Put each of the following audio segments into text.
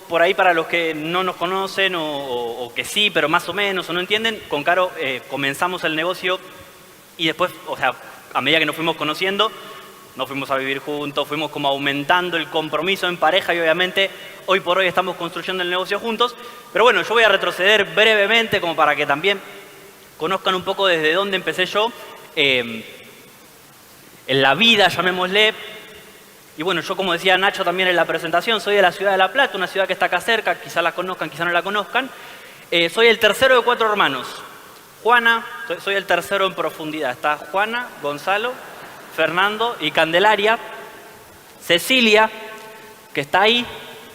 por ahí para los que no nos conocen o que sí, pero más o menos, o no entienden, con Caro comenzamos el negocio y después, o sea, a medida que nos fuimos conociendo, nos fuimos a vivir juntos, fuimos como aumentando el compromiso en pareja y obviamente hoy por hoy estamos construyendo el negocio juntos. Pero bueno, yo voy a retroceder brevemente como para que también conozcan un poco desde dónde empecé yo en la vida, llamémosle. Y bueno, yo como decía Nacho también en la presentación, soy de la ciudad de La Plata, una ciudad que está acá cerca, quizá la conozcan, quizá no la conozcan. Soy el tercero de 4 hermanos. Juana, soy el tercero en profundidad. Está Juana, Gonzalo, Fernando y Candelaria. Cecilia, que está ahí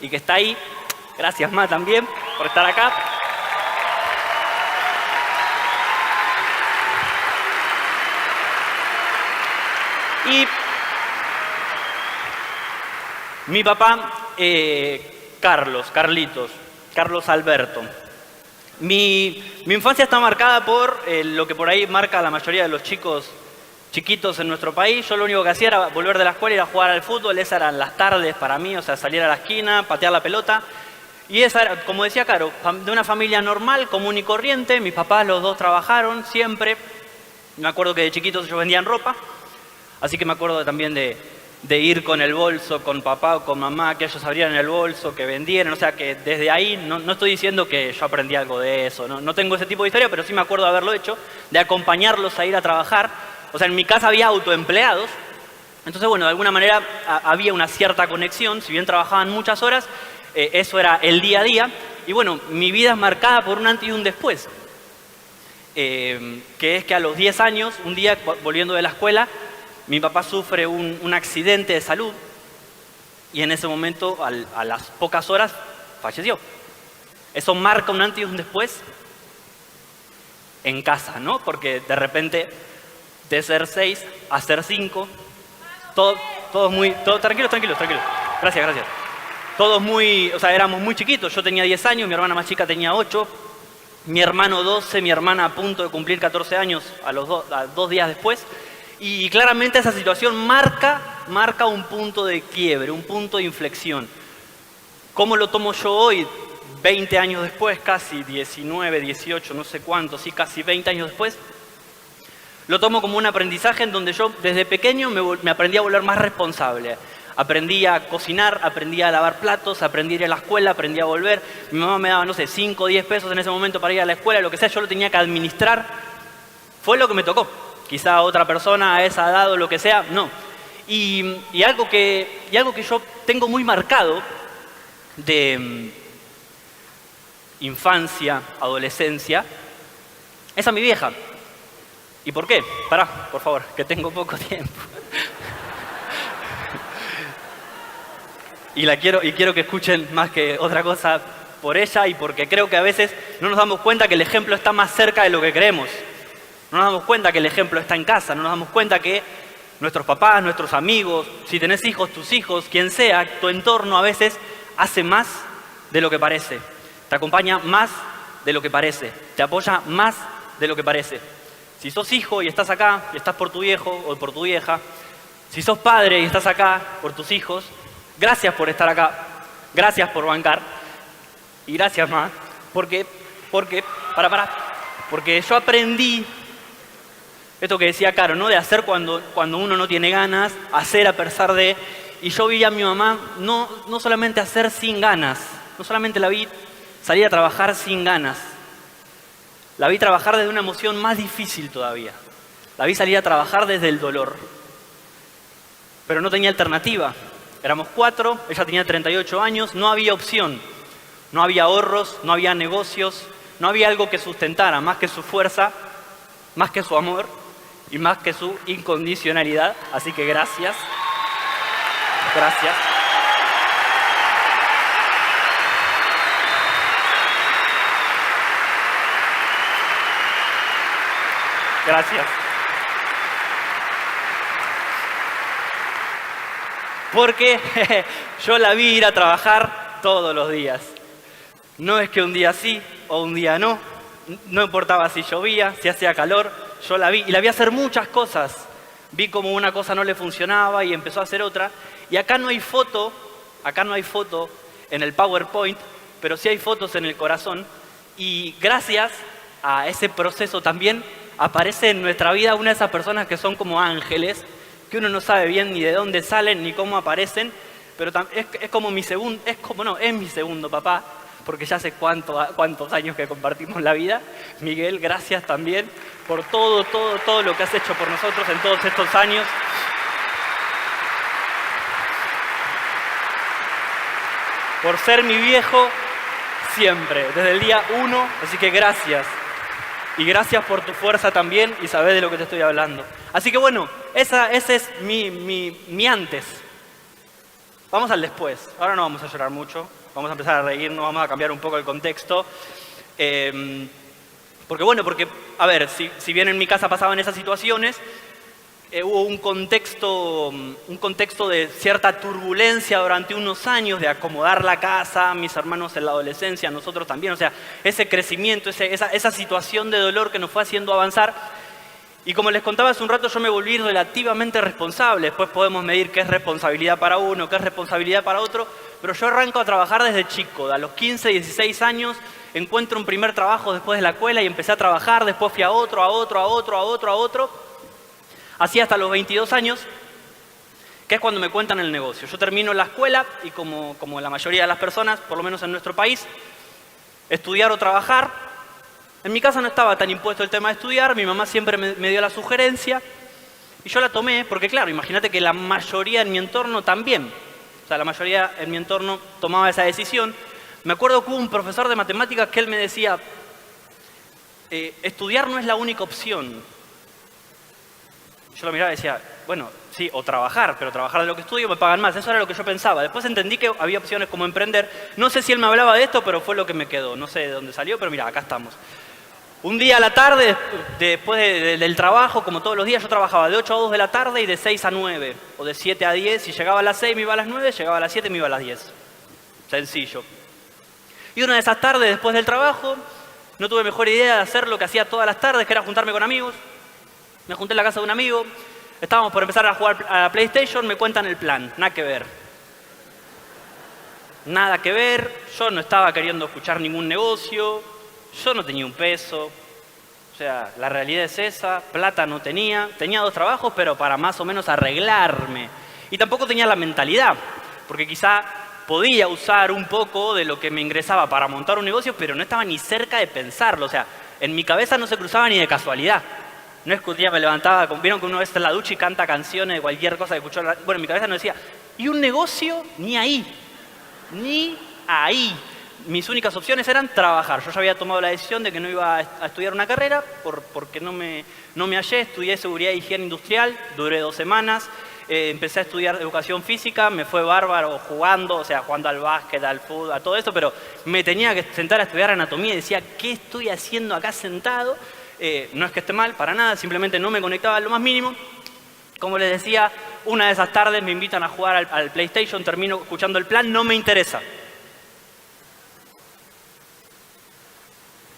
y que está ahí. Gracias, Ma, también por estar acá. Y mi papá, Carlos Alberto. Mi infancia está marcada por lo que por ahí marca la mayoría de los chicos chiquitos en nuestro país. Yo lo único que hacía era volver de la escuela, ir a jugar al fútbol. Esas eran las tardes para mí, o sea, salir a la esquina, patear la pelota. Y esa era, como decía Caro, de una familia normal, común y corriente. Mis papás los dos trabajaron siempre. Me acuerdo que de chiquitos ellos vendían ropa. Así que me acuerdo también de ir con el bolso, con papá o con mamá, que ellos abrieran el bolso, que vendieran. O sea, que desde ahí, no estoy diciendo que yo aprendí algo de eso. No tengo ese tipo de historia, pero sí me acuerdo de haberlo hecho, de acompañarlos a ir a trabajar. O sea, en mi casa había autoempleados. Entonces, bueno, de alguna manera había una cierta conexión. Si bien trabajaban muchas horas, eso era el día a día. Y bueno, mi vida es marcada por un antes y un después. Que es que a los 10 años, un día volviendo de la escuela, mi papá sufre un accidente de salud y en ese momento, a las pocas horas, falleció. Eso marca un antes y un después en casa, ¿no? Porque de repente, de ser 6 a ser 5, tranquilos. Gracias. Todos o sea, éramos muy chiquitos. Yo tenía 10 años, mi hermana más chica tenía 8, mi hermano 12, mi hermana a punto de cumplir 14 años a 2 días después. Y claramente esa situación marca un punto de quiebre, un punto de inflexión. ¿Cómo lo tomo yo hoy, 20 años después, casi 19, 18, no sé cuánto, sí, casi 20 años después? Lo tomo como un aprendizaje en donde yo desde pequeño me aprendí a volver más responsable. Aprendí a cocinar, aprendí a lavar platos, aprendí a ir a la escuela, aprendí a volver. Mi mamá me daba, no sé, 5 o 10 pesos en ese momento para ir a la escuela, lo que sea, yo lo tenía que administrar. Fue lo que me tocó. Quizá otra persona a esa edad o lo que sea, no. Y algo que yo tengo muy marcado de infancia, adolescencia, es a mi vieja. ¿Y por qué? Pará, por favor, que tengo poco tiempo. Quiero que escuchen más que otra cosa por ella y porque creo que a veces no nos damos cuenta que el ejemplo está más cerca de lo que creemos. No nos damos cuenta que el ejemplo está en casa, no nos damos cuenta que nuestros papás, nuestros amigos, si tenés hijos, tus hijos, quien sea, tu entorno a veces hace más de lo que parece. Te acompaña más de lo que parece, te apoya más de lo que parece. Si sos hijo y estás acá y estás por tu viejo o por tu vieja, si sos padre y estás acá por tus hijos, gracias por estar acá, gracias por bancar y gracias más, porque yo aprendí esto que decía Caro, ¿no? De hacer cuando uno no tiene ganas, hacer a pesar de... Y yo vi a mi mamá no solamente hacer sin ganas, no solamente la vi salir a trabajar sin ganas, la vi trabajar desde una emoción más difícil todavía. La vi salir a trabajar desde el dolor. Pero no tenía alternativa. Éramos 4, ella tenía 38 años, no había opción. No había ahorros, no había negocios, no había algo que sustentara más que su fuerza, más que su amor y más que su incondicionalidad. Así que gracias. Gracias. Gracias. Porque yo la vi ir a trabajar todos los días. No es que un día sí o un día no. No importaba si llovía, si hacía calor. Yo la vi y la vi hacer muchas cosas. Vi como una cosa no le funcionaba y empezó a hacer otra. Y acá no hay foto en el PowerPoint, pero sí hay fotos en el corazón. Y gracias a ese proceso también aparece en nuestra vida una de esas personas que son como ángeles, que uno no sabe bien ni de dónde salen ni cómo aparecen, pero es como mi segundo, es mi segundo papá, porque ya hace cuántos años que compartimos la vida. Miguel, gracias también por todo lo que has hecho por nosotros en todos estos años. Por ser mi viejo siempre, desde el día 1, así que gracias. Y gracias por tu fuerza también y sabés de lo que te estoy hablando. Así que bueno, ese es mi antes. Vamos al después. Ahora no vamos a llorar mucho, vamos a empezar a reírnos, vamos a cambiar un poco el contexto. Porque, a ver, si bien en mi casa pasaban esas situaciones, hubo un contexto de cierta turbulencia durante unos años, de acomodar la casa, mis hermanos en la adolescencia, nosotros también, o sea, ese crecimiento, esa situación de dolor que nos fue haciendo avanzar. Y como les contaba hace un rato, yo me volví relativamente responsable. Después podemos medir qué es responsabilidad para uno, qué es responsabilidad para otro, pero yo arranco a trabajar desde chico. A los 15, 16 años encuentro un primer trabajo después de la escuela y empecé a trabajar, después fui a otro. Así hasta los 22 años, que es cuando me cuentan el negocio. Yo termino la escuela y como la mayoría de las personas, por lo menos en nuestro país, estudiar o trabajar. En mi casa no estaba tan impuesto el tema de estudiar, mi mamá siempre me dio la sugerencia y yo la tomé porque, claro, imagínate que la mayoría en mi entorno también. O sea, la mayoría en mi entorno tomaba esa decisión. Me acuerdo que hubo un profesor de matemáticas que él me decía, estudiar no es la única opción. Yo lo miraba y decía, bueno, sí, o trabajar, pero trabajar de lo que estudio me pagan más. Eso era lo que yo pensaba. Después entendí que había opciones como emprender. No sé si él me hablaba de esto, pero fue lo que me quedó. No sé de dónde salió, pero mira, acá estamos. Un día a la tarde, después del trabajo, como todos los días, yo trabajaba de 8 a 2 de la tarde y de 6 a 9. O de 7 a 10. Si llegaba a las 6 me iba a las 9, llegaba a las 7 me iba a las 10. Sencillo. Y una de esas tardes, después del trabajo, no tuve mejor idea de hacer lo que hacía todas las tardes, que era juntarme con amigos. Me junté en la casa de un amigo, estábamos por empezar a jugar a la PlayStation, me cuentan el plan, nada que ver. Nada que ver, yo no estaba queriendo escuchar ningún negocio, yo no tenía un peso. O sea, la realidad es esa, plata no tenía 2 trabajos, pero para más o menos arreglarme. Y tampoco tenía la mentalidad, porque quizá podía usar un poco de lo que me ingresaba para montar un negocio, pero no estaba ni cerca de pensarlo. O sea, en mi cabeza no se cruzaba ni de casualidad. No es que un día me levantaba, vieron que uno está en la ducha y canta canciones de cualquier cosa que escuchó. Bueno, en mi cabeza no decía, ¿y un negocio? Ni ahí. Ni ahí. Mis únicas opciones eran trabajar. Yo ya había tomado la decisión de que no iba a estudiar una carrera porque no me hallé. Estudié seguridad e higiene industrial, duré 2 semanas. Empecé a estudiar educación física, me fue bárbaro jugando, o sea, jugando al básquet, al fútbol, a todo eso, pero me tenía que sentar a estudiar anatomía y decía, ¿qué estoy haciendo acá sentado? No es que esté mal, para nada, simplemente no me conectaba en lo más mínimo. Como les decía, una de esas tardes me invitan a jugar al PlayStation, termino escuchando el plan, no me interesa.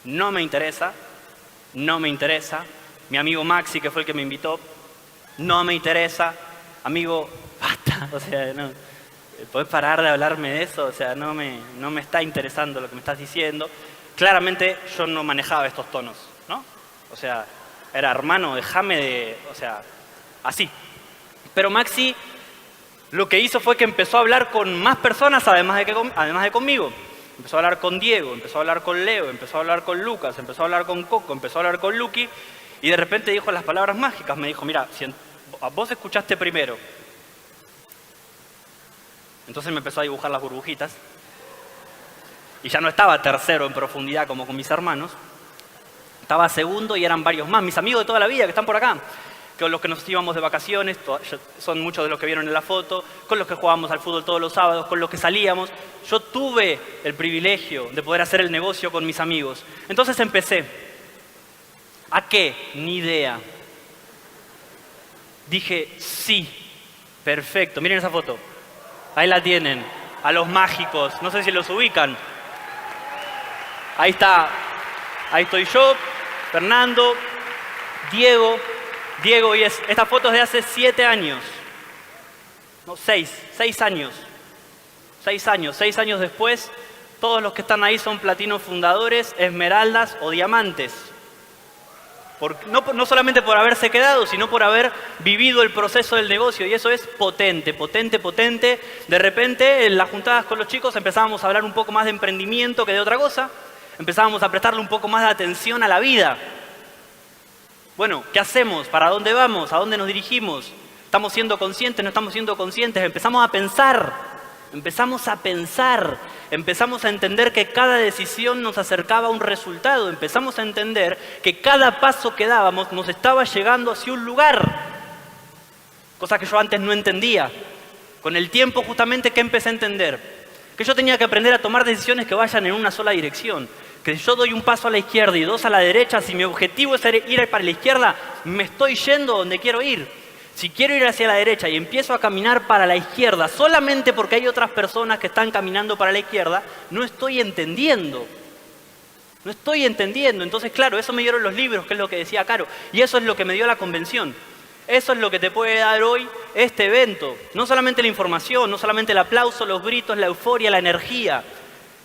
No me interesa. Mi amigo Maxi, que fue el que me invitó, no me interesa. Amigo, basta, o sea, no. ¿Podés parar de hablarme de eso? O sea, no me está interesando lo que me estás diciendo. Claramente yo no manejaba estos tonos, ¿no? O sea, era hermano, déjame de... O sea, así. Pero Maxi lo que hizo fue que empezó a hablar con más personas además de conmigo. Empezó a hablar con Diego, empezó a hablar con Leo, empezó a hablar con Lucas, empezó a hablar con Coco, empezó a hablar con Luqui y de repente dijo las palabras mágicas. Me dijo, mira, si vos escuchaste primero. Entonces me empezó a dibujar las burbujitas y ya no estaba tercero en profundidad como con mis hermanos. Estaba segundo y eran varios más, mis amigos de toda la vida que están por acá, con los que nos íbamos de vacaciones, son muchos de los que vieron en la foto, con los que jugábamos al fútbol todos los sábados, con los que salíamos. Yo tuve el privilegio de poder hacer el negocio con mis amigos. Entonces empecé. ¿A qué? Ni idea. Dije, sí, perfecto. Miren esa foto. Ahí la tienen. A los mágicos. No sé si los ubican. Ahí está. Ahí estoy yo, Fernando, Diego, y esta foto es de hace 7 años. No, 6 años. 6 años. 6 años después, todos los que están ahí son platinos fundadores, esmeraldas o diamantes. No solamente por haberse quedado, sino por haber vivido el proceso del negocio. Y eso es potente, potente, potente. De repente, en las juntadas con los chicos empezábamos a hablar un poco más de emprendimiento que de otra cosa. Empezábamos a prestarle un poco más de atención a la vida. Bueno, ¿qué hacemos? ¿Para dónde vamos? ¿A dónde nos dirigimos? ¿Estamos siendo conscientes? ¿No estamos siendo conscientes? Empezamos a pensar. Empezamos a entender que cada decisión nos acercaba a un resultado. Empezamos a entender que cada paso que dábamos nos estaba llegando hacia un lugar. Cosa que yo antes no entendía. Con el tiempo justamente que empecé a entender. Que yo tenía que aprender a tomar decisiones que vayan en una sola dirección. Que si yo doy un paso a la izquierda y 2 a la derecha, si mi objetivo es ir para la izquierda, me estoy yendo donde quiero ir. Si quiero ir hacia la derecha y empiezo a caminar para la izquierda solamente porque hay otras personas que están caminando para la izquierda, no estoy entendiendo. No estoy entendiendo. Entonces, claro, eso me dieron los libros, que es lo que decía Caro. Y eso es lo que me dio la convención. Eso es lo que te puede dar hoy este evento. No solamente la información, no solamente el aplauso, los gritos, la euforia, la energía.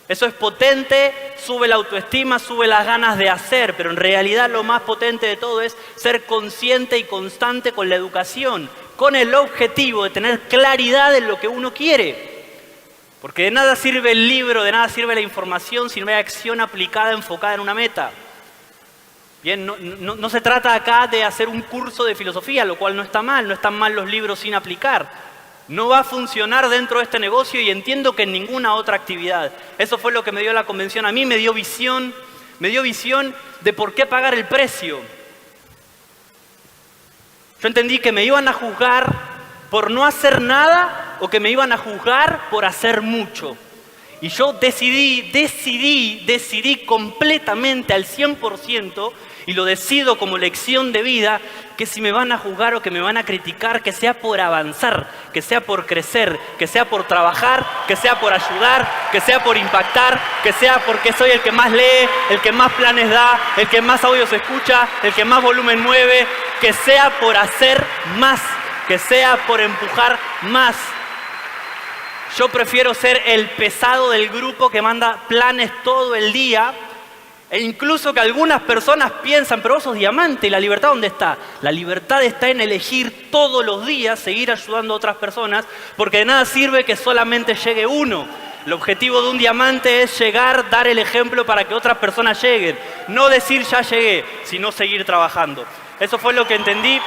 Eso es potente, sube la autoestima, sube las ganas de hacer, pero en realidad lo más potente de todo es ser consciente y constante con la educación, con el objetivo de tener claridad en lo que uno quiere. Porque de nada sirve el libro, de nada sirve la información si no hay acción aplicada, enfocada en una meta. Bien, no se trata acá de hacer un curso de filosofía, lo cual no está mal, no están mal los libros sin aplicar. No va a funcionar dentro de este negocio y entiendo que en ninguna otra actividad. Eso fue lo que me dio la convención. A mí me dio visión de por qué pagar el precio. Yo entendí que me iban a juzgar por no hacer nada o que me iban a juzgar por hacer mucho. Y yo decidí completamente al 100% y lo decido como lección de vida, que si me van a juzgar o que me van a criticar, que sea por avanzar, que sea por crecer, que sea por trabajar, que sea por ayudar, que sea por impactar, que sea porque soy el que más lee, el que más planes da, el que más audios escucha, el que más volumen mueve, que sea por hacer más, que sea por empujar más. Yo prefiero ser el pesado del grupo que manda planes todo el día. E incluso que algunas personas piensan, pero vos sos diamante, ¿y la libertad dónde está? La libertad está en elegir todos los días seguir ayudando a otras personas, porque de nada sirve que solamente llegue uno. El objetivo de un diamante es llegar, dar el ejemplo para que otras personas lleguen. No decir ya llegué, sino seguir trabajando. Eso fue lo que entendí